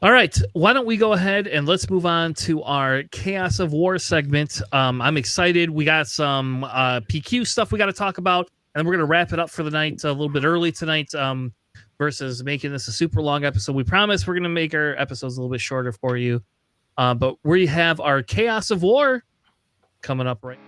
All right, why don't we go ahead and let's move on to our Chaos of War segment. I'm excited. We got some PQ stuff we got to talk about, and we're going to wrap it up for the night a little bit early tonight versus making this a super long episode. We promise we're going to make our episodes a little bit shorter for you. But we have our Chaos of War coming up right.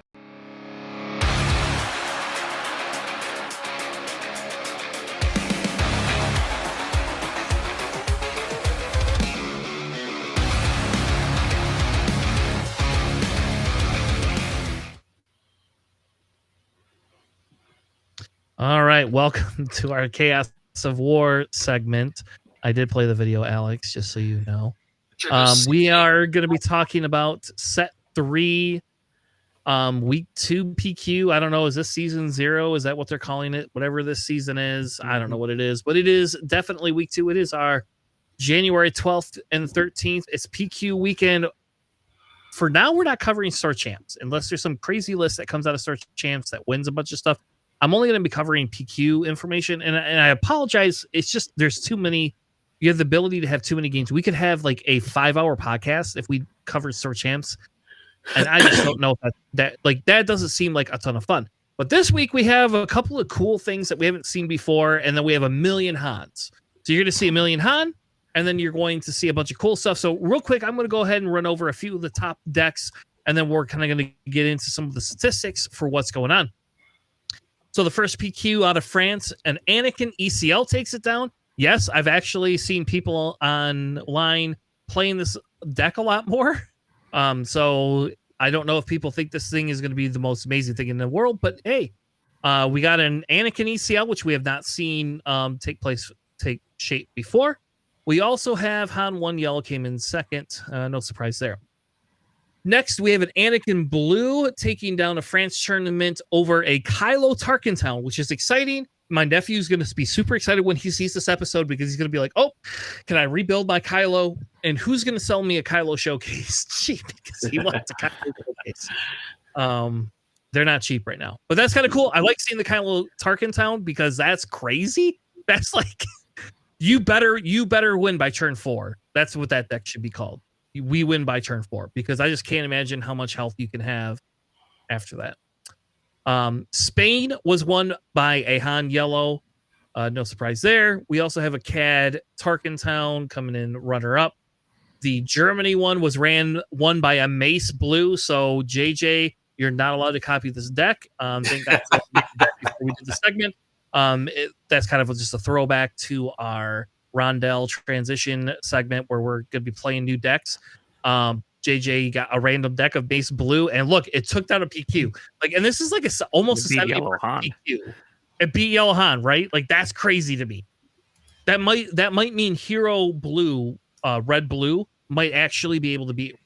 All right, welcome to our Chaos of War segment. I did play the video, Alex, just so you know. We are going to be talking about set 3, week 2 PQ. I don't know, is this season 0? Is that what they're calling it? Whatever this season is, I don't know what it is, but it is definitely week 2. It is our January 12th and 13th. It's PQ weekend. For now, we're not covering Star Champs unless there's some crazy list that comes out of Star Champs that wins a bunch of stuff. I'm only going to be covering PQ information, and I apologize. It's just there's too many. You have the ability to have too many games. We could have like a 5-hour podcast if we covered Star Champs, and I just don't know if that doesn't seem like a ton of fun. But this week we have a couple of cool things that we haven't seen before, and then we have a million Hans. So you're going to see a million Han, and then you're going to see a bunch of cool stuff. So real quick, I'm going to go ahead and run over a few of the top decks, and then we're kind of going to get into some of the statistics for what's going on. So the first PQ out of France, an Anakin ECL takes it down. Yes, I've actually seen people online playing this deck a lot more. So I don't know if people think this thing is going to be the most amazing thing in the world, but hey, we got an Anakin ECL, which we have not seen take shape before. We also have Han 1 Yellow came in second. No surprise there. Next, we have an Anakin Blue taking down a France tournament over a Kylo Tarkin, which is exciting. My nephew's going to be super excited when he sees this episode because he's going to be like, oh, can I rebuild my Kylo? And who's going to sell me a Kylo showcase cheap because he wants a Kylo showcase. They're not cheap right now, but that's kind of cool. I like seeing the Kylo Tarkin because that's crazy. That's like, you better win by turn 4. That's what that deck should be called. We win by turn 4 because I just can't imagine how much health you can have after that. Spain was won by a Han Yellow. No surprise there. We also have a CAD Tarkin coming in runner-up. The Germany one was won by a Mace Blue. So JJ, you're not allowed to copy this deck. Thank God for the deck before we did the segment. That's kind of just a throwback to our Rondell transition segment where we're going to be playing new decks. JJ got a random deck of base blue, and look, it took down a PQ. And this is like almost a 70 PQ. It beat Yellow Han, right? Like that's crazy to me. That might mean Hero Blue, Red Blue might actually be able to beat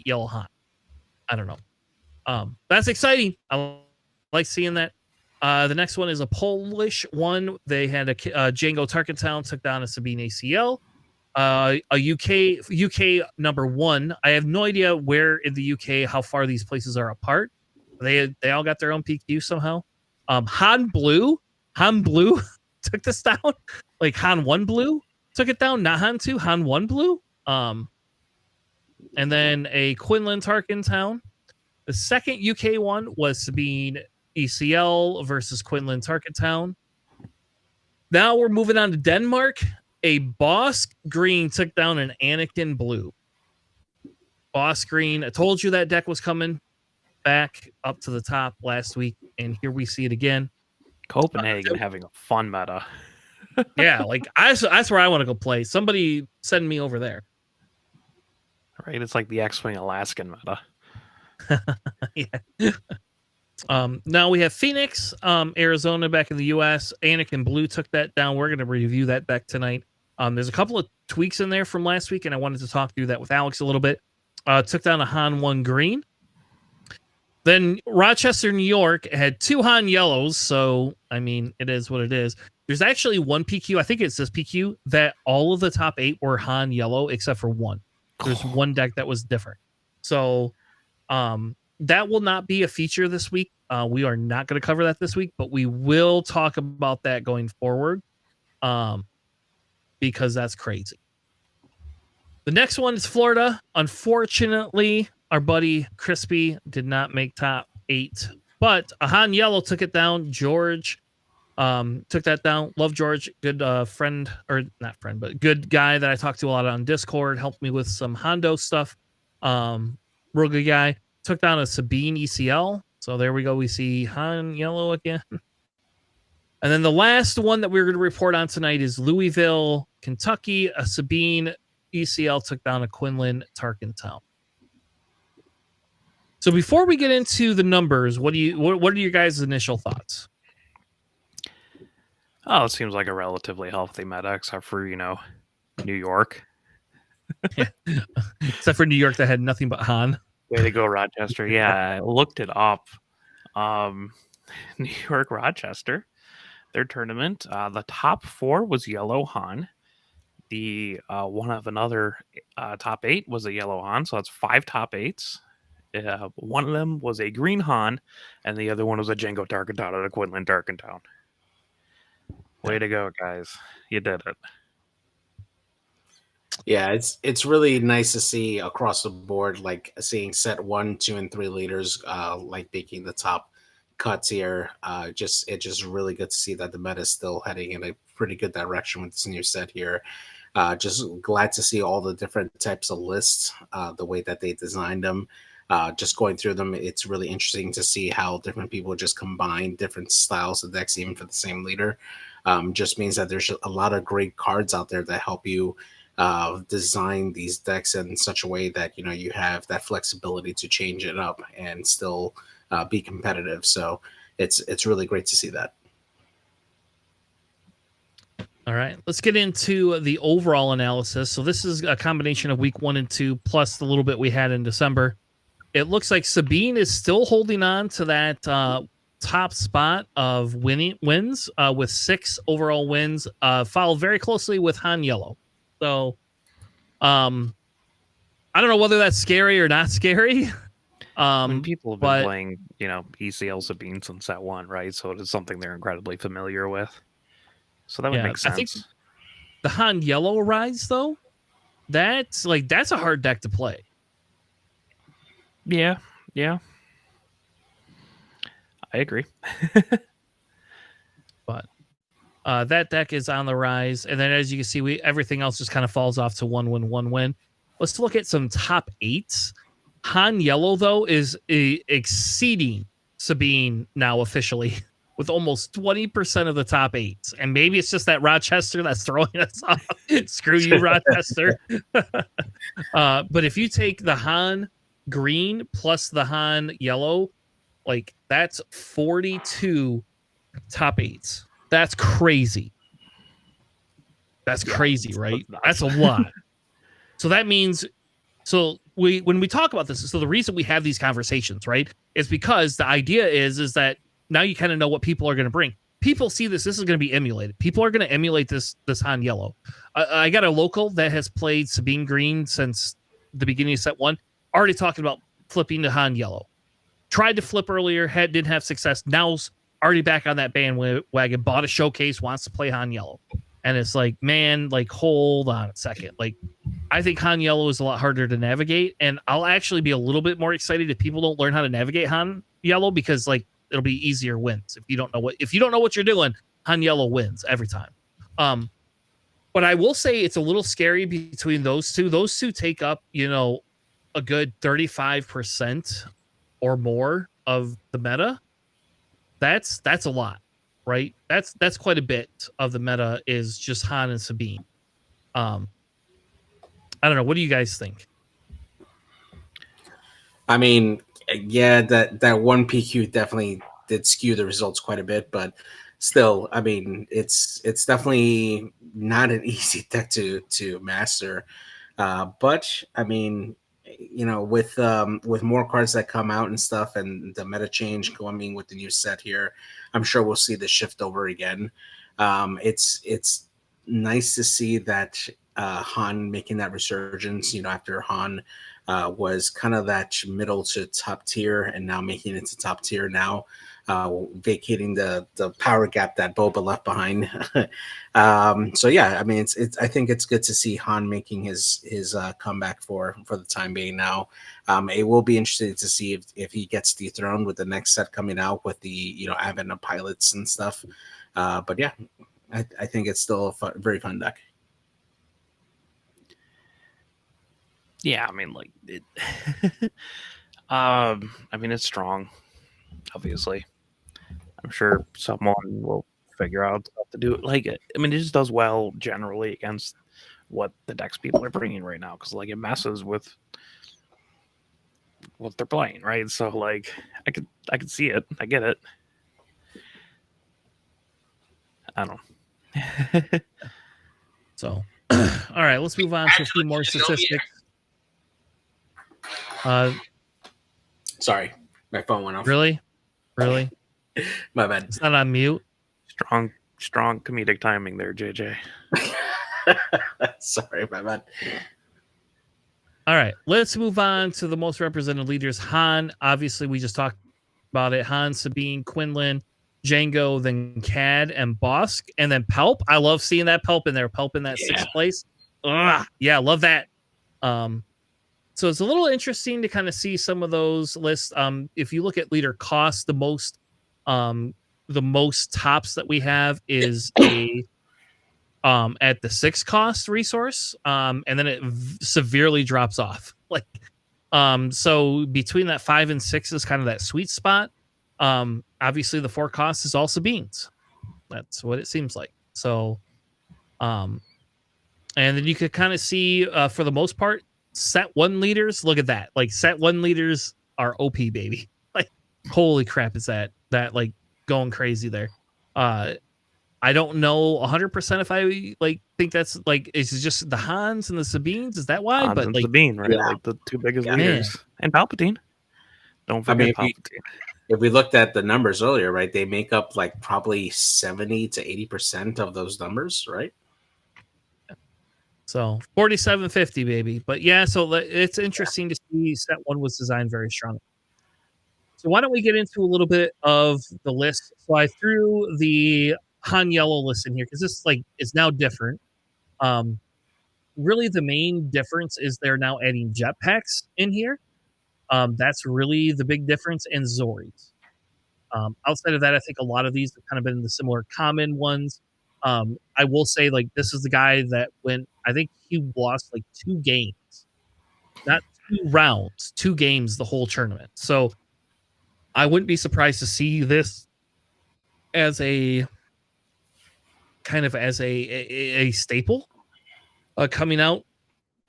Yellow Han. I don't know. That's exciting. I like seeing that. The next one is a Polish one. They had a Django Tarkin took down a Sabine ACL. A UK number 1. I have no idea where in the UK how far these places are apart. They all got their own PQ somehow. Han Blue took this down. Like Han 1 Blue took it down, not Han 2, Han 1 Blue. And then a Quinlan Tarkin. The second UK one was Sabine ECL versus Quinlan Tarkin. Now we're moving on to Denmark. A Boss Green took down an Anakin Blue. Boss Green, I told you that deck was coming back up to the top last week, and here we see it again. Copenhagen having a fun meta. Yeah, like that's where I want to go play. Somebody send me over there. Right, it's like the X-Wing Alaskan meta. Yeah. Now we have Phoenix, Arizona back in the US. Anakin Blue took that down. We're going to review that deck tonight. There's a couple of tweaks in there from last week, and I wanted to talk through that with Alex a little bit. Took down a Han 1 Green. Then Rochester, New York had 2 Han Yellows, so I mean, it is what it is. There's actually one PQ, I think it says PQ, that all of the top 8 were Han Yellow except for one. There's one deck that was different. So that will not be a feature this week. We are not going to cover that this week, but we will talk about that going forward because that's crazy. The next one is Florida. Unfortunately, our buddy Crispy did not make top 8, but a Han Yellow took it down. George took that down. Love George, good friend, or not friend, but good guy that I talked to a lot on Discord. Helped me with some Hondo stuff. Real good guy. Took down a Sabine ECL. So there we go. We see Han Yellow again. And then the last one that we're going to report on tonight is Louisville, Kentucky. A Sabine ECL took down a Quinlan Tarkentown. So before we get into the numbers, what are your guys' initial thoughts? Oh, it seems like a relatively healthy meta, except for, New York. Yeah. Except for New York that had nothing but Han. Way to go, Rochester. Yeah, I looked it up. New York, Rochester, their tournament, the top 4 was yellow Han. The one of another top 8 was a yellow Han, so that's 5 top 8s. One of them was a green Han, and the other one was a Django Tarkentown and a Quinlan Tarkentown. Way to go, guys. You did it. Yeah, it's really nice to see across the board, like seeing set 1, 2, and 3 leaders like making the top cuts here. It's just really good to see that the meta is still heading in a pretty good direction with this new set here. Just glad to see all the different types of lists, the way that they designed them. Just going through them, it's really interesting to see how different people just combine different styles of decks, even for the same leader. Just means that there's a lot of great cards out there that help you design these decks in such a way that you have that flexibility to change it up and still be competitive. So it's really great to see that. All right, let's get into the overall analysis. So this is a combination of week 1 and 2 plus the little bit we had in December. It looks like Sabine is still holding on to that top spot of wins with 6 overall wins, followed very closely with Han Yellow. So I don't know whether that's scary or not scary. When people have been playing, ECL Sabine since set 1, right? So it is something they're incredibly familiar with. So that would make sense. I think the Han Yellow Rise, though, that's a hard deck to play. Yeah. I agree. But that deck is on the rise. And then as you can see, everything else just kind of falls off to 1 win. Let's look at some top 8s. Han Yellow, though, is exceeding Sabine now officially with almost 20% of the top 8s. And maybe it's just that Rochester that's throwing us off. Screw you, Rochester. But if you take the Han Green plus the Han Yellow, that's 42 top 8s. That's crazy. That's crazy, right? That's a lot. So that means, when we talk about this, so the reason we have these conversations, right, is because the idea is that now you kind of know what people are going to bring. People see this is going to be emulated. People are going to emulate this Han Yellow. I got a local that has played Sabine Green since the beginning of set 1, already talking about flipping to Han Yellow. Tried to flip earlier, didn't have success. Now's already back on that bandwagon, bought a showcase, wants to play Han Yellow. And it's man, hold on a second. I think Han Yellow is a lot harder to navigate, and I'll actually be a little bit more excited if people don't learn how to navigate Han Yellow, because it'll be easier wins. If you don't know what you're doing, Han Yellow wins every time. But I will say it's a little scary between those two. Those two take up, a good 35% or more of the meta. That's a lot, right? That's quite a bit of the meta is just Han and Sabine. I don't know. What do you guys think? I mean, yeah, that one PQ definitely did skew the results quite a bit, but still, I mean, it's definitely not an easy deck to master. But I mean, with more cards that come out and stuff, and the meta change coming with the new set here, I'm sure we'll see the shift over again. It's nice to see that Han making that resurgence. After Han was kind of that middle to top tier, and now making it to top tier now. vacating the power gap that Boba left behind. So yeah, I mean, it's I think it's good to see Han making his comeback for the time being now. It will be interesting to see if he gets dethroned with the next set coming out with the advent of pilots and stuff. But yeah, I think it's still a very fun deck. Yeah, I mean, like it. I mean, it's strong. Obviously, I'm sure someone will figure out how to do it. Like, I mean, it just does well generally against what the decks people are bringing right now, because like it messes with what they're playing, right? So like, I could see it. I get it. I don't know. So, all right, let's move on to a few more statistics. Sorry, my phone went off. Really? My bad. It's not on mute. Strong comedic timing there, JJ. Sorry, my bad. All right, let's move on to the most represented leaders. Han, obviously, we just talked about it. Han, Sabine, Quinlan, Django, then Cad and Bosk, and then Pelp. I love seeing that Pelp in there. Pelp in that sixth place. Yeah, love that. So it's a little interesting to kind of see some of those lists. If you look at leader cost, the most tops that we have is at the 6 cost resource, and then it severely drops off. Like, so between that 5 and 6 is kind of that sweet spot. Obviously the 4 cost is all Sabines. That's what it seems like. So, and then you could kind of see, for the most part, set 1 leaders. Look at that. Like, set 1 leaders are OP, baby. Like, holy crap, is that like going crazy there. I don't know 100% if I like think that's like, it's just the Hans and the Sabines. Is that why? Hans but and like Sabine, right? Yeah. Like the 2 biggest Yeah. leaders. And Palpatine. Don't forget Palpatine. If we looked at the numbers earlier, right, they make up like probably 70 to 80% of those numbers, right? So 4750, baby. But yeah, so it's interesting to see set 1 was designed very strong. So why don't we get into a little bit of the list? So I threw the Han Yellow list in here because this like is now different. Really the main difference is they're now adding jetpacks in here. That's really the big difference, and Zoris. Outside of that, I think a lot of these have kind of been the similar common ones. I will say, like, this is the guy that I think he lost like 2 games, not 2 rounds, 2 games the whole tournament. So I wouldn't be surprised to see this as a kind of as a staple coming out.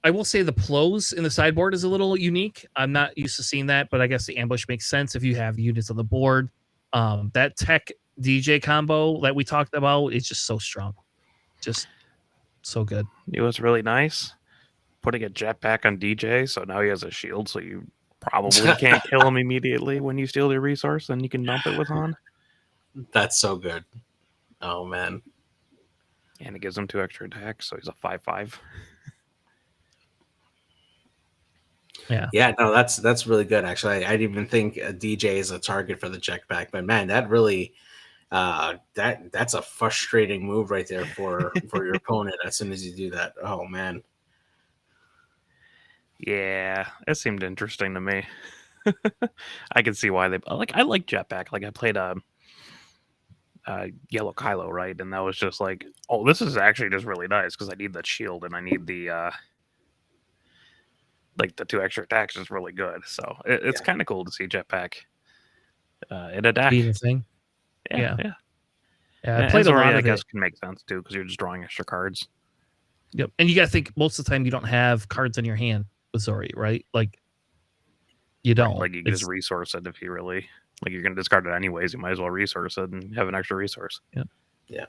I will say the Plos in the sideboard is a little unique. I'm not used to seeing that, but I guess the ambush makes sense if you have units on the board. That tech DJ combo that we talked about is just so strong. Just so good. It was really nice. Putting a jetpack on DJ, so now he has a shield, so you probably can't kill him immediately when you steal your resource, and you can dump it with Han. That's so good. Oh, man. And it gives him 2 extra attacks, so he's a 5/5. Yeah, no, that's really good. Actually, I didn't even think a DJ is a target for the jetpack, but man, that really that's a frustrating move right there for your opponent as soon as you do that. Oh man. Yeah, it seemed interesting to me. I can see why I like jetpack. Like I played Yellow Kylo, right? And that was just like, oh, this is actually just really nice because I need that shield and I need the like the 2 extra attacks is really good. So it's kind of cool to see jetpack in a deck. thing. Yeah. I played a lot of I it. guess can make sense too because you're just drawing extra cards. Yep, and you got to think most of the time you don't have cards in your hand with Zori, right? Like you don't. Right, like you can just resource it if you really like. You're gonna discard it anyways. You might as well resource it and have an extra resource. Yeah.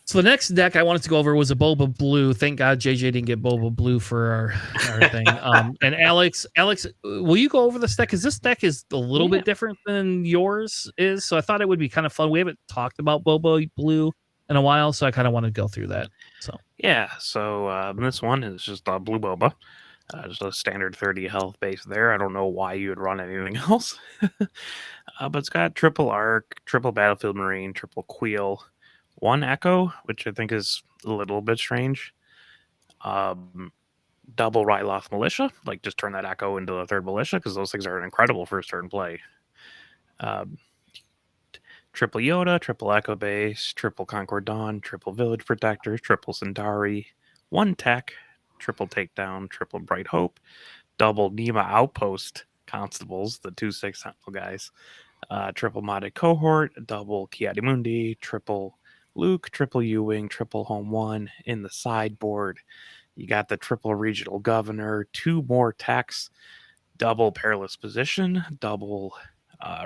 So the next deck I wanted to go over was a Boba Blue. Thank God JJ didn't get Boba Blue for our thing. And Alex, will you go over this deck? Because this deck is a little bit different than yours is. So I thought it would be kind of fun. We haven't talked about Boba Blue in a while, so I kind of want to go through that. So yeah, so this one is just Blue Boba. Just a standard 30 health base there. I don't know why you would run anything else. But it's got triple Arc, triple Battlefield Marine, triple Queel, one Echo, which I think is a little bit strange. Double Ryloth Militia, like just turn that Echo into the third Militia, because those things are an incredible first turn play. Triple Yoda, triple Echo Base, triple Concord Dawn, triple Village Protectors, triple Centauri, one Tech, triple Takedown, triple Bright Hope, double Nema Outpost Constables, the 2/6 Sentinel guys, triple Modded Cohort, double Ki-Adi-Mundi, triple Luke, triple U-Wing, triple Home 1 in the sideboard. You got the triple Regional Governor, 2 more techs, double Perilous Position, double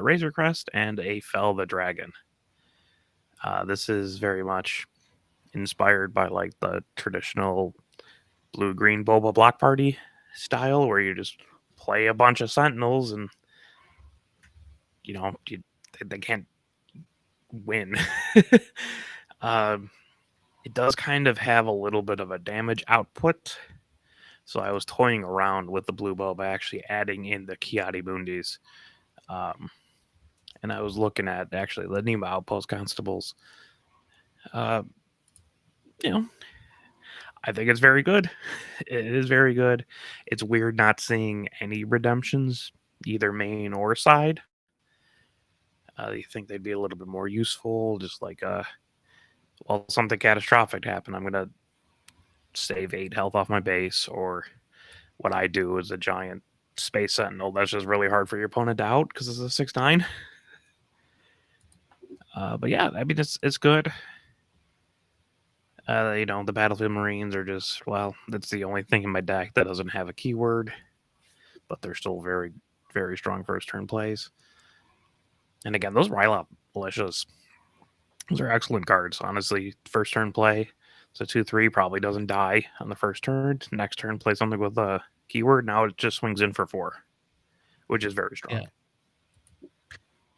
Razor Crest, and a Fell the Dragon. This is very much inspired by like the traditional blue-green Boba Block Party style, where you just play a bunch of Sentinels and they can't win. It does kind of have a little bit of a damage output. So I was toying around with the blue bow by actually adding in the Ki-Adi-Mundis. And I was looking at actually the Nema Outpost Constables. I think it's very good. It is very good. It's weird not seeing any redemptions, either main or side. You think they'd be a little bit more useful, just like something catastrophic happened, I'm gonna save 8 health off my base, or what I do is a giant Space Sentinel that's just really hard for your opponent to out because it's a 6/9. But yeah, I mean it's good. The Battlefield Marines are just, well, that's the only thing in my deck that doesn't have a keyword, but they're still very, very strong first turn plays. And again, those Ryloth Militias, those are excellent cards. Honestly, first turn play, so 2/3 probably doesn't die on the first turn. Next turn, play something with a keyword. Now it just swings in for 4, which is very strong. Yeah.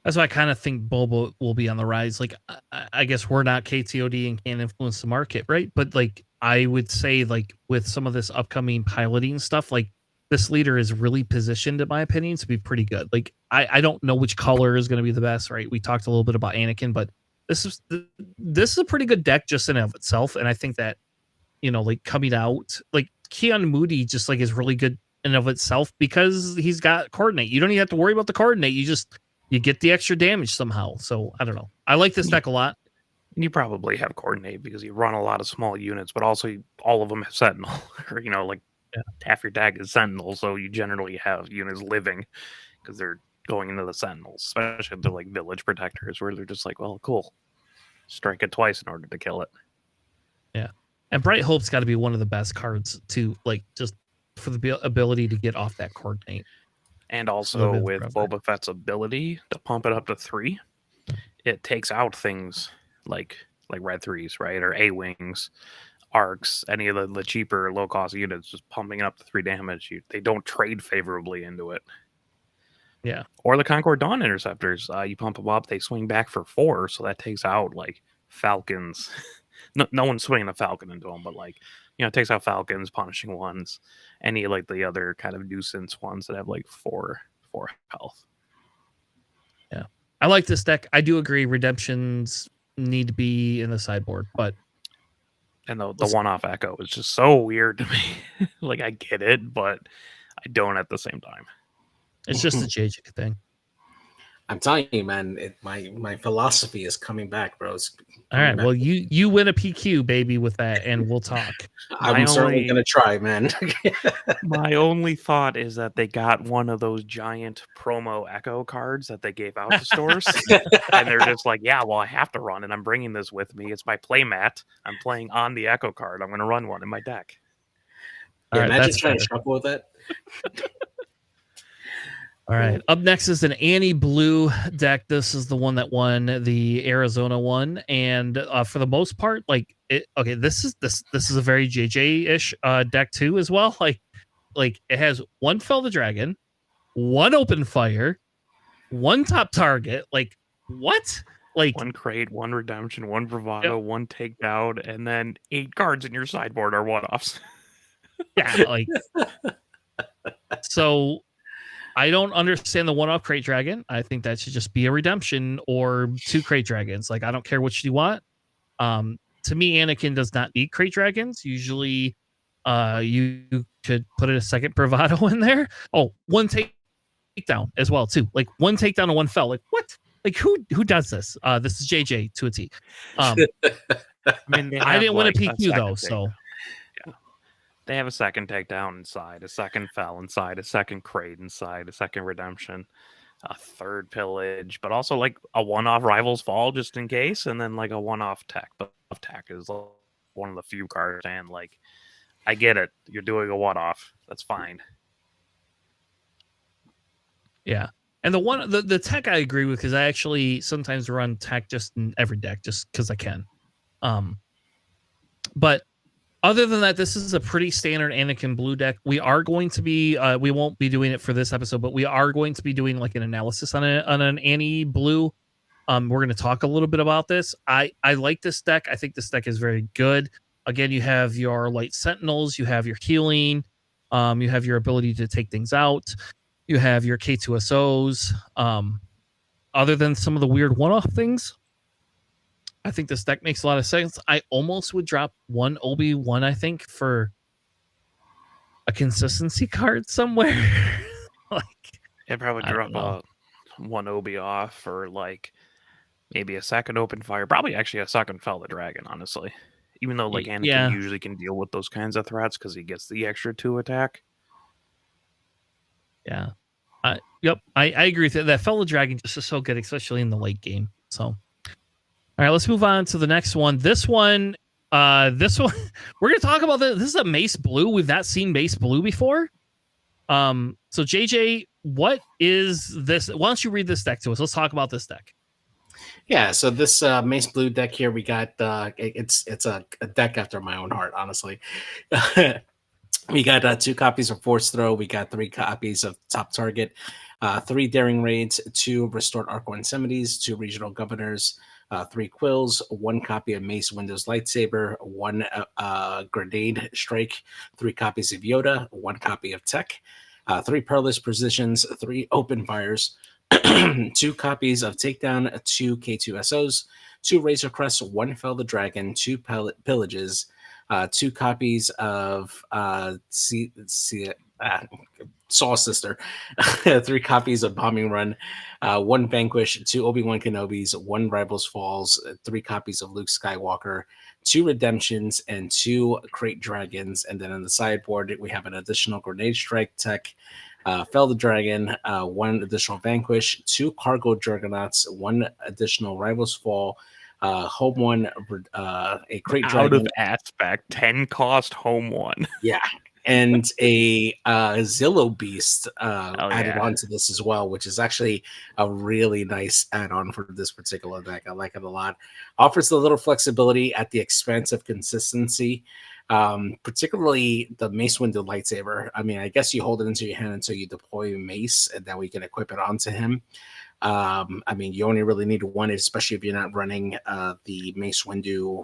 That's why I kind of think Boba will be on the rise. Like, I guess we're not KTOD and can't influence the market, right? But like, I would say, like, with some of this upcoming piloting stuff, like, this leader is really positioned, in my opinion, to be pretty good. Like, I don't know which color is going to be the best, right? We talked a little bit about Anakin, but this is a pretty good deck just in and of itself. And I think that, like, coming out, like, Ki-Adi-Mundi just like is really good in and of itself because he's got coordinate. You don't even have to worry about the coordinate. You get the extra damage somehow. So I don't know. I like this deck a lot. You probably have coordinate because you run a lot of small units, but also all of them have Sentinel. Or half your deck is Sentinel, so you generally have units living because they're going into the Sentinels, especially if they're like Village Protectors, where they're just like, well, cool, strike it twice in order to kill it. Yeah, and Bright Hope's got to be one of the best cards to, like, just for the ability to get off that coordinate. And also with Boba Fett's ability to pump it up to 3, it takes out things like Red 3s, right? Or A-Wings, Arcs, any of the cheaper low-cost units, just pumping it up to 3 damage. They don't trade favorably into it. Yeah. Or the Concord Dawn Interceptors. You pump them up, they swing back for 4, so that takes out, like, Falcons. No one's swinging a Falcon into them, but, like, it takes out Falcons, punishing ones, any like the other kind of nuisance ones that have like 4 health. Yeah, I like this deck. I do agree redemptions need to be in the sideboard, but the one-off Echo is just so weird to me. Like, I get it, but I don't at the same time. It's just a JJ thing. I'm telling you, man, my philosophy is coming back, bro. All right, well, you win a PQ, baby, with that, and we'll talk. I'm certainly going to try, man. My only thought is that they got one of those giant promo Echo cards that they gave out to stores, and they're just like, yeah, well, I have to run, and I'm bringing this with me. It's my playmat. I'm playing on the Echo card. I'm going to run one in my deck. Yeah, imagine trying to shuffle with it. All right. Up next is an Annie Blue deck. This is the one that won the Arizona one, and for the most part, like this is a very JJ-ish deck too, as well. Like it has one Fell the Dragon, one Open Fire, one top target. Like what? Like one crate, one redemption, one bravado, one takedown, and then 8 cards in your sideboard are one-offs. Yeah, like So I don't understand the one-off crate dragon. I think that should just be a redemption or 2 crate dragons. Like, I don't care which you want. To me, Anakin does not need crate dragons. Usually, you could put a second bravado in there. Oh, 1 takedown as well too. Like 1 takedown and 1 fell. Like what? Like who does this? This is JJ to a T. I mean, I didn't win a PQ though, so yeah. They have a second takedown inside, a second fell inside, a second crate inside, a second redemption, a third pillage, but also like a one-off rivals fall just in case, and then like a one-off tech. But tech is one of the few cards, and like I get it, you're doing a one-off, that's fine. Yeah. And the tech I agree with, because I actually sometimes run tech just in every deck just because I can. But other than that, this is a pretty standard Anakin blue deck. We are going to be we won't be doing it for this episode, but we are going to be doing like an analysis on an Annie blue. We're going to talk a little bit about this. I like this deck. I think this deck is very good. Again, you have your light sentinels, you have your healing, you have your ability to take things out. You have your K2SOs. Other than some of the weird one-off things, I think this deck makes a lot of sense. I almost would drop 1 Obi-Wan, I think, for a consistency card somewhere. Like, I'd probably drop 1 Obi off for like maybe a second open fire. Probably actually a second Fell the Dragon, honestly. Even though like Anakin usually can deal with those kinds of threats because he gets the extra 2 attack. Yeah. Yep. I agree with it. That Fellow Dragon just is so good, especially in the late game. So, all right, let's move on to the next one. This one, we're going to talk about this. This is a Mace Blue. We've not seen Mace Blue before. So JJ, what is this? Why don't you read this deck to us? Let's talk about this deck. Yeah, so this Mace Blue deck here, we got it's a deck after my own heart, honestly. We got 2 copies of Force Throw. We got 3 copies of Top Target, 3 Daring Raids, 2 Restored Arc 170s, 2 Regional Governors, 3 Quills, 1 copy of Mace Windu's Lightsaber, 1 Grenade Strike, 3 copies of Yoda, 1 copy of Tech, 3 Perilous Positions, 3 Open Fires, 2 copies of Takedown, 2 K2SOs, 2 Razor Crests, 1 Fell the Dragon, 2 Pillages, 2 copies of Saw Sister, 3 copies of Bombing Run, 1 Vanquish, 2 Obi-Wan Kenobis, 1 Rivals Falls, 3 copies of Luke Skywalker, 2 Redemptions, and 2 Crate Dragons. And then on the sideboard, we have an additional Grenade Strike Tech, Fell the Dragon, 1 additional Vanquish, 2 Cargo Juggernauts, 1 additional Rivals Fall, home 1, a Crate Dragon. Out of aspect, 10 cost home 1. Yeah. And a Zillow Beast added onto this as well, which is actually a really nice add-on for this particular deck. I like it a lot. Offers a little flexibility at the expense of consistency, particularly the Mace Windu Lightsaber. I mean, I guess you hold it into your hand until you deploy Mace, and then we can equip it onto him. I mean, you only really need 1, especially if you're not running the Mace Windu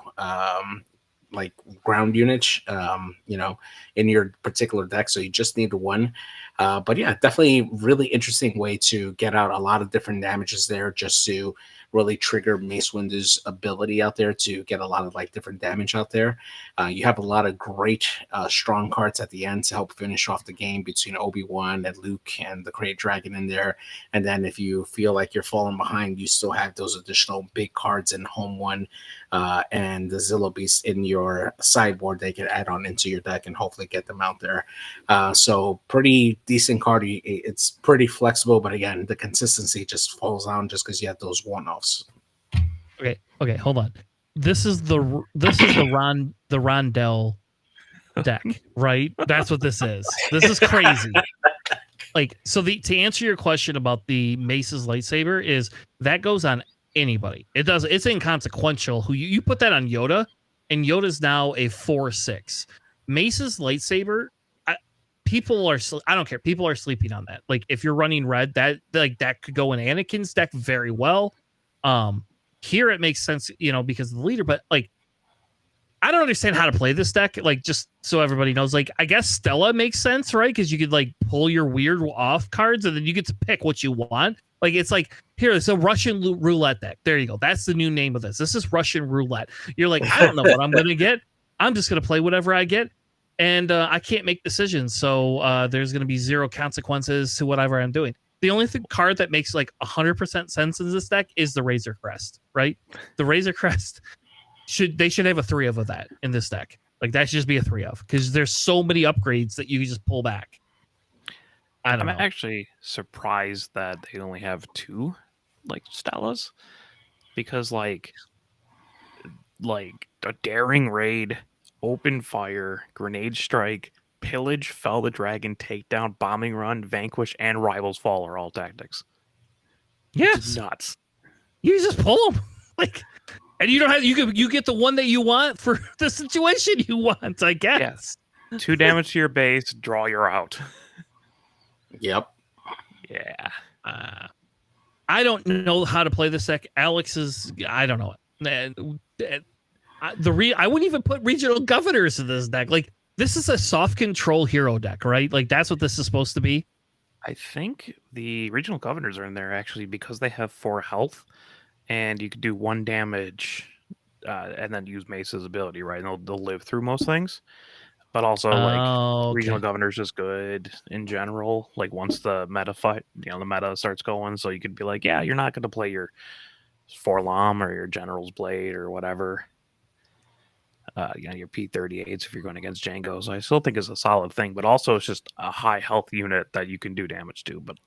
like ground unit, in your particular deck. So you just need 1. But yeah, definitely really interesting way to get out a lot of different damages there, just to really trigger Mace Windu's ability out there to get a lot of like different damage out there. You have a lot of great strong cards at the end to help finish off the game between Obi-Wan and Luke and the Crate Dragon in there. And then if you feel like you're falling behind, you still have those additional big cards in home 1 and the Zillow Beast in your sideboard. They can add on into your deck and hopefully get them out there. So pretty decent card. It's pretty flexible, but again, the consistency just falls down just because you have those one-offs. Okay, hold on. This is the Rondell deck, right? That's what this is. This is crazy. Like, so to answer your question about the Mace's lightsaber, is that goes on anybody. It's inconsequential who you put that on Yoda, and Yoda's now a 4/6. Mace's lightsaber, people are, I don't care, people are sleeping on that. Like, if you're running red, that could go in Anakin's deck very well. Here it makes sense, because of the leader, but like I don't understand how to play this deck. Like, just so everybody knows, like, I guess Stella makes sense, right? Because you could like pull your weird off cards, and then you get to pick what you want. Like, it's like, here, it's a Russian roulette deck. There you go. That's the new name of this. This is Russian roulette. You're like, I don't know what I'm gonna get. I'm just gonna play whatever I get, and I can't make decisions. So there's gonna be zero consequences to whatever I'm doing. The only card that makes like 100% sense in this deck is the Razor Crest, right? The Razor Crest should have a 3 of that in this deck. Like, that should just be a 3 of, because there's so many upgrades that you can just pull back. I'm actually surprised that they only have 2 like Stellas, because like a Daring Raid, Open Fire, Grenade Strike, Pillage, Fell the Dragon, Takedown, Bombing Run, Vanquish, and Rivals Fall are all tactics. Yes, it's nuts. You just pull them, like, and you don't have you get the one that you want for the situation you want. I guess. Yes. 2 damage to your base, draw, you're out. Yep. Yeah. I don't know how to play this deck. Alex is. I don't know it. I wouldn't even put regional governors in this deck. Like, this is a soft control hero deck, right? Like, that's what this is supposed to be. I think the regional governors are in there actually because they have 4 health, and you could do 1 damage, and then use Mace's ability, right? And they'll live through most things. But also, like, regional governors is good in general. Like, once the meta fight, the meta starts going, so you could be like, yeah, you're not going to play your Forlom or your General's Blade or whatever. Your P38s if you're going against Django. So I still think it's a solid thing, but also it's just a high health unit that you can do damage to. But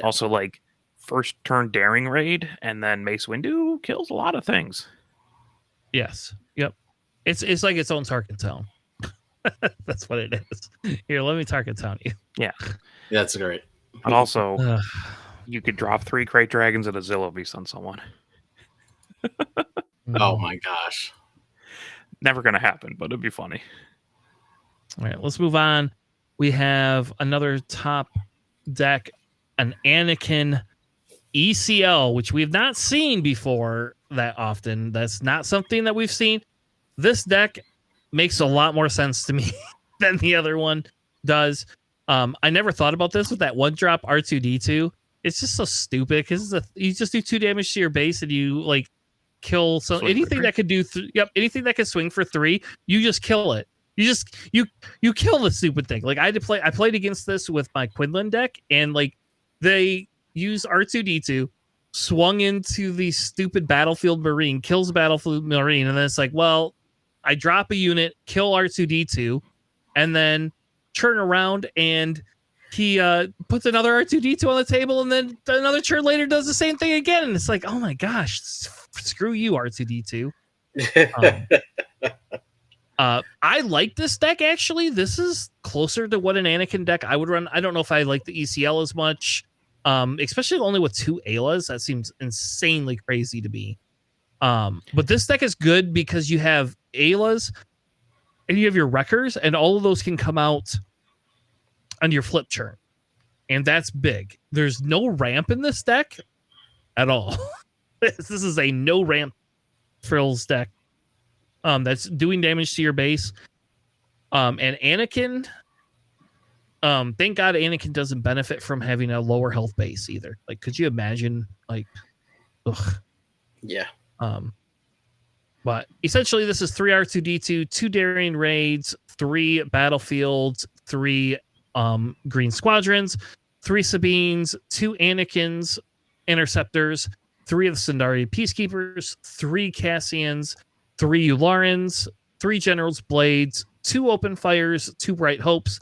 also, like, first turn Daring Raid and then Mace Windu kills a lot of things. Yes. Yep. It's like its own Tarkin Town. That's what it is. Here, let me Tarkin Town you. Yeah. That's great. But also, you could drop 3 Crate Dragons and a Zillo Beast on someone. Oh my gosh. Never going to happen, but it'd be funny. All right, let's move on. We have another top deck, an Anakin ECL, which we've not seen before that often. That's not something that we've seen. This deck makes a lot more sense to me than the other one does. I never thought about this with that 1-drop R2D2. It's just so stupid because you just do 2 damage to your base and you like kill anything that could do anything that could swing for 3, you just kill it. You kill the stupid thing. Like, I played against this with my Quinlan deck, and like, they use R2D2, swung into the stupid Battlefield Marine, kills the Battlefield Marine, and then it's like, well, I drop a unit, kill R2D2, and then turn around and he puts another R2D2 on the table, and then another turn later does the same thing again. And it's like, oh my gosh, screw you, R2D2. I like this deck, actually. This is closer to what an Anakin deck I would run. I don't know if I like the ECL as much, especially only with 2 Aylas. That seems insanely crazy to me. But this deck is good because you have Aylas and you have your Wreckers, and all of those can come out on your flip turn. And that's big. There's no ramp in this deck at all. This is a no ramp frills deck. That's doing damage to your base. And Anakin, thank God Anakin doesn't benefit from having a lower health base either. Like, could you imagine, like, ugh. Yeah. But essentially this is 3 R2D2, 2 Daring Raids, 3 Battlefields, 3 Green Squadrons, 3 Sabines, 2 Anakins, Interceptors, 3 of the Sundari Peacekeepers, 3 Cassians, 3 Ularans, 3 General's Blades, 2 Open Fires, 2 Bright Hopes,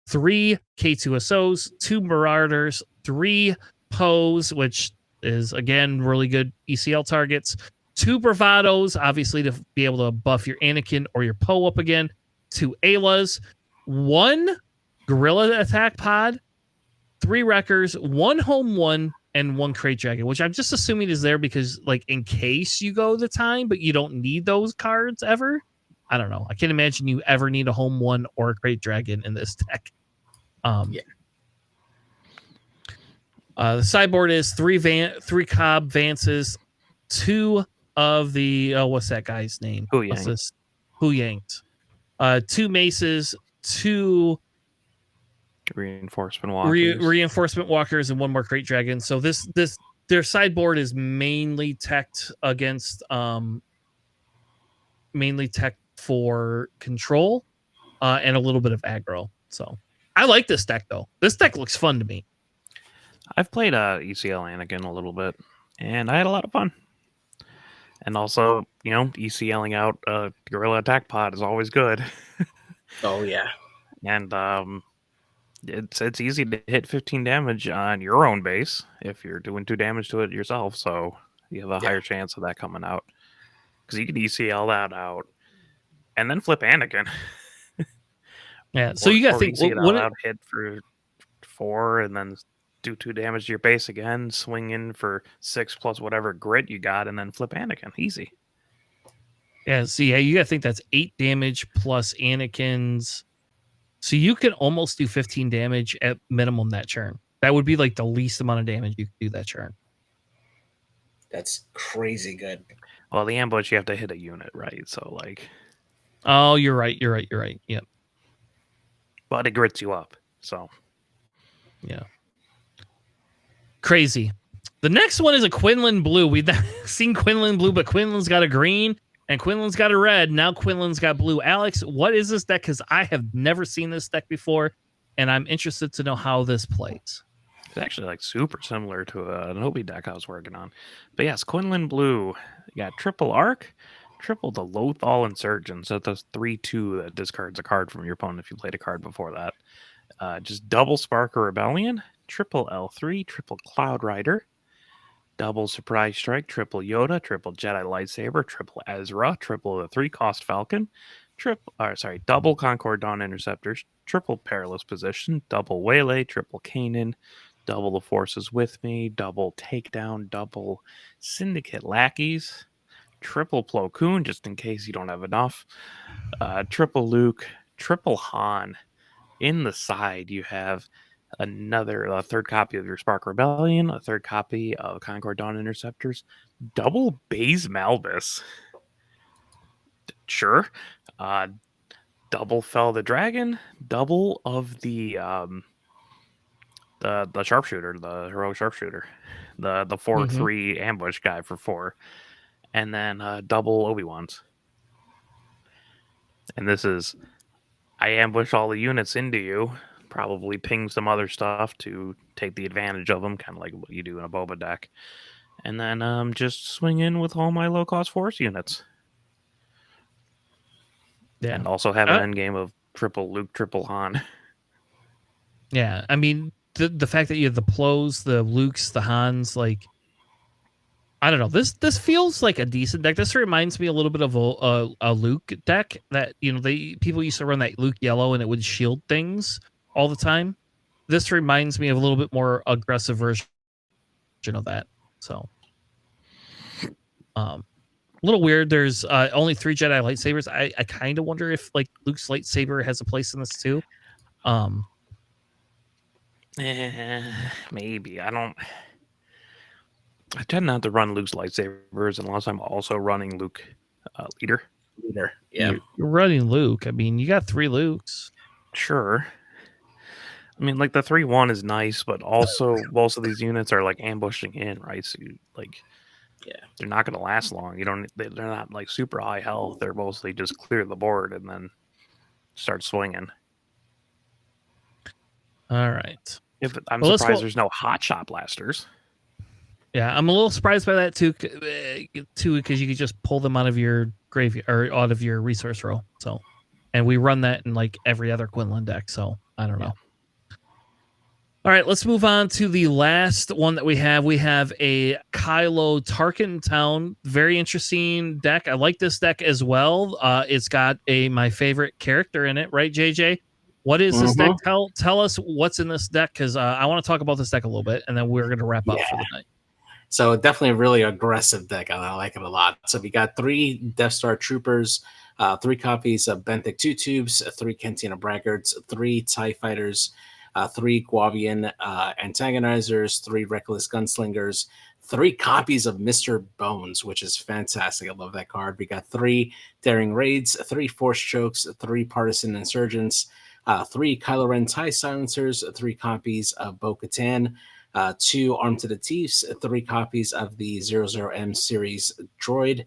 3 K2SOs, 2 Marauders, 3 Poes, which is, again, really good ECL targets, 2 Bravados, obviously to be able to buff your Anakin or your Poe up again, 2 Aylas, 1 Guerrilla Attack Pod, 3 Wreckers, 1 Home 1, and 1 Crate Dragon, which I'm just assuming is there because, like, in case you go the time, but you don't need those cards ever. I don't know. I can't imagine you ever need a Home 1 or a Crate Dragon in this deck. Yeah. The sideboard is 3 Cobb Vances, 2 of the what's that guy's name? Huyang. What's this? Hu Yangs, 2 maces, 2 reinforcement walkers, reinforcement walkers, and 1 more crate dragon. So their sideboard is mainly teched against mainly tech for control and a little bit of aggro. So I like this deck though. This deck looks fun to me. I've played ECL Anakin a little bit, and I had a lot of fun. And also, ECLing out a Gorilla Attack Pod is always good. Oh yeah, and it's easy to hit 15 damage on your own base if you're doing 2 damage to it yourself. So you have a higher chance of that coming out, because you can ECL that out and then flip Anakin. Yeah. So you got to think what out hit for 4 and then do 2 damage to your base again, swing in for 6 plus whatever grit you got, and then flip Anakin. Easy. Yeah, so you gotta think that's 8 damage plus Anakin's. So you can almost do 15 damage at minimum that turn. That would be like the least amount of damage you could do that turn. That's crazy good. Well, the ambush, you have to hit a unit, right? So like, oh, you're right. Yep. But it grits you up. So yeah. Crazy. The next one is a Quinlan Blue. We've seen Quinlan Blue, but Quinlan's got a green and Quinlan's got a red. Now Quinlan's got blue. Alex, what is this deck? Because I have never seen this deck before, and I'm interested to know how this plays. It's actually like super similar to an Obi deck I was working on. But yes, Quinlan Blue. You got triple Arc, triple the Lothal Insurgent. So that's 3/2 that discards a card from your opponent if you played a card before that. Just double Spark or Rebellion, triple L3, triple Cloud Rider, double Surprise Strike, triple Yoda, triple Jedi Lightsaber, triple Ezra, triple the 3-cost Falcon, double Concord Dawn Interceptors, triple Perilous Position, double Waylay, triple Kanan, double The Force is With Me, double Takedown, double Syndicate Lackeys, triple Plo Koon, just in case you don't have enough, triple Luke, triple Han. In the side, you have a third copy of your Spark Rebellion, a third copy of Concord Dawn Interceptors, double Baze Malbus. Sure. Double Fell the Dragon, double of the sharpshooter, the heroic sharpshooter, the 4/3 ambush guy for 4, and then double Obi-Wans. And this is, I ambush all the units into you, probably ping some other stuff to take the advantage of them, kind of like what you do in a Boba deck, and then just swing in with all my low-cost force units. Yeah. And also have an endgame of triple Luke, triple Han. Yeah, I mean, the fact that you have the Plos, the Lukes, the Hans, like, I don't know. This feels like a decent deck. This reminds me a little bit of a Luke deck that, people used to run that Luke yellow and it would shield things all the time. This reminds me of a little bit more aggressive version of that. So, a little weird. There's only 3 Jedi lightsabers. I kind of wonder if like Luke's lightsaber has a place in this too. Maybe. I tend not to run Luke's lightsabers unless I'm also running Luke leader. Yeah. You're running Luke. I mean, you got 3 Lukes. Sure. I mean, like the 3/1 is nice, but also most of these units are like ambushing in, right? So they're not going to last long. They're not like super high health. They're mostly just clear the board and then start swinging. All right. I'm surprised there's no hot shot blasters. Yeah, I'm a little surprised by that too, because you could just pull them out of your graveyard or out of your resource row. So, and we run that in like every other Quinlan deck. So I don't know. All right, let's move on to the last one that we have. We have a Kylo Tarkin Town. Very interesting deck. I like this deck as well. It's got my favorite character in it, right, JJ? What is this deck? Tell us what's in this deck, because I want to talk about this deck a little bit, and then we're going to wrap up for the night. So definitely a really aggressive deck, and I like it a lot. So we got 3 Death Star Troopers, 3 copies of Benthic 2 Tubes, 3 Cantina Braggarts, 3 TIE Fighters, 3 Guavian Antagonizers, 3 Reckless Gunslingers, 3 copies of Mr. Bones, which is fantastic. I love that card. We got 3 Daring Raids, 3 Force Chokes, 3 Partisan Insurgents, 3 Kylo Ren TIE Silencers, 3 copies of Bo-Katan, 2 Armed to the Teeth, 3 copies of the 00M series droid,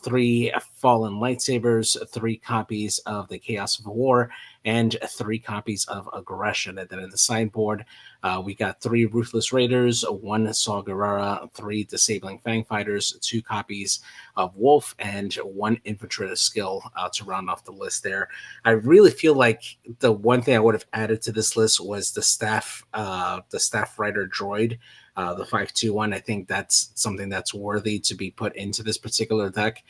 3 Fallen Lightsabers, 3 copies of the Chaos of War, and 3 copies of Aggression. And then in the sideboard, we got 3 Ruthless Raiders, 1 Saw Gerrera, 3 Disabling Fang Fighters, 2 copies of Wolf, and 1 Infiltrator Skill to round off the list there. I really feel like the one thing I would have added to this list was the Staff Rider droid, the 521. I think that's something that's worthy to be put into this particular deck.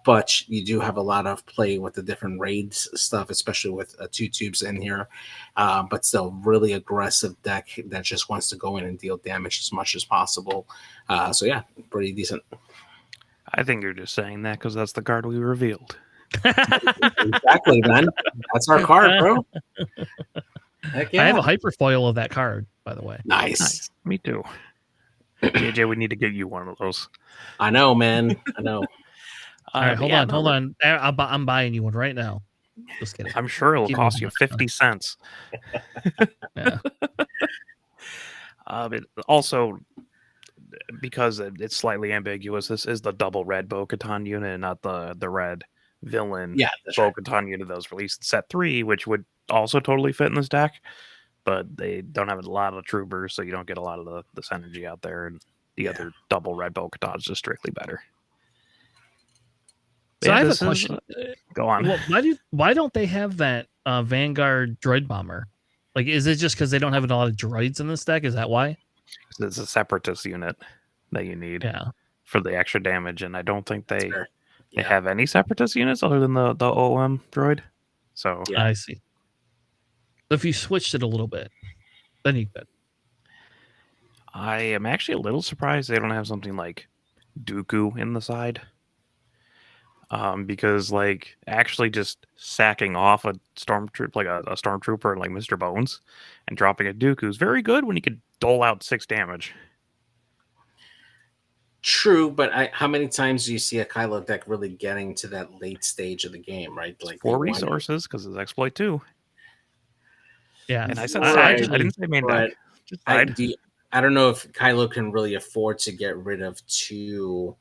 But you do have a lot of play with the different raids stuff, especially with 2 tubes in here. But still, really aggressive deck that just wants to go in and deal damage as much as possible. So yeah, pretty decent. I think you're just saying that because that's the card we revealed. Exactly, man. That's our card, bro. Heck yeah. I have a hyperfoil of that card, by the way. Nice. Me too. AJ, we need to get you one of those. I know, man. I know. All right, hold on. I'm buying you one right now. Just kidding. I'm sure it'll cost you 50 cents. Yeah. But also, because it's slightly ambiguous, this is the double red Bo-Katan unit and not the red villain Bo-Katan unit that was released in set 3, which would also totally fit in this deck. But they don't have a lot of troopers, so you don't get a lot of the synergy out there. And the other double red Bo-Katan is just strictly better. So I have a question. Go on. Well, why don't they have that Vanguard droid bomber? Like, is it just because they don't have a lot of droids in this deck? Is that why? It's a separatist unit that you need for the extra damage, and I don't think they have any separatist units other than the OM droid. So I see. If you switched it a little bit, then you could. I am actually a little surprised they don't have something like Dooku in the side. Because like actually just sacking off a stormtrooper, like a stormtrooper like Mr. Bones, and dropping a Dooku is very good when you could dole out 6 damage. True, but how many times do you see a Kylo deck really getting to that late stage of the game, right? Like 4 resources because it's exploit 2. Yeah, and I said I didn't say main deck. I don't know if Kylo can really afford to get rid of two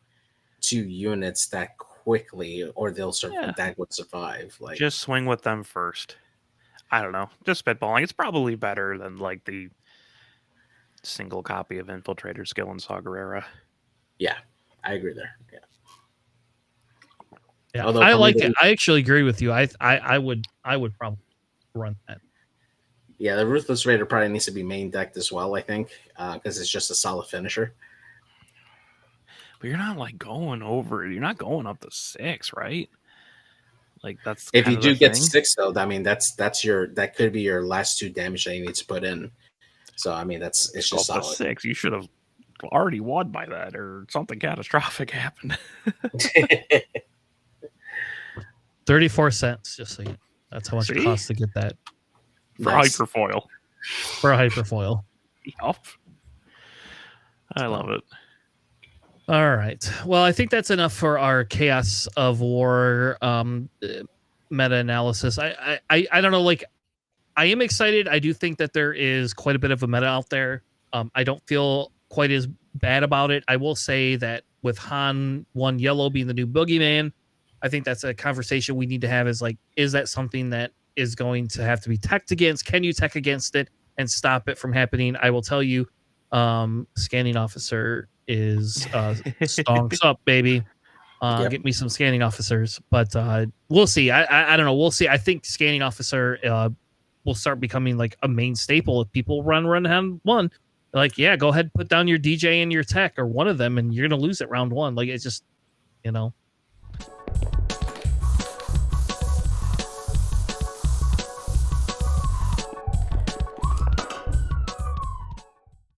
units that quickly, or that would survive. Like, just swing with them first. I don't know. Just spitballing. It's probably better than like the single copy of Infiltrator Skill in Saw Gerrera. Yeah, I agree there. Yeah, I like it. I actually agree with you. I would probably run that. Yeah, the Ruthless Raider probably needs to be main decked as well, I think, because it's just a solid finisher. But you're not like going over. You're not going up to 6, right? Like that's if you do get to 6 though. I mean, that could be your last 2 damage that you need to put in. So I mean, it's just solid. 6. You should have already won by that, or something catastrophic happened. 34 cents, just so you know. That's how much it costs to get that. For hyperfoil. For a hyperfoil. Yup. I love it. All right. Well, I think that's enough for our Chaos of War meta-analysis. I don't know, like, I am excited. I do think that there is quite a bit of a meta out there. I don't feel quite as bad about it. I will say that with Han 1 Yellow being the new boogeyman, I think that's a conversation we need to have, is like, is that something that is going to have to be teched against? Can you tech against it and stop it from happening? I will tell you, Scanning Officer is stonks up, baby. Get me some Scanning Officers, but we'll see. I don't know. We'll see. I think Scanning Officer will start becoming like a main staple if people run round 1. Like, yeah, go ahead, put down your DJ and your tech, or one of them, and you're gonna lose it round 1. Like, it's just, you know.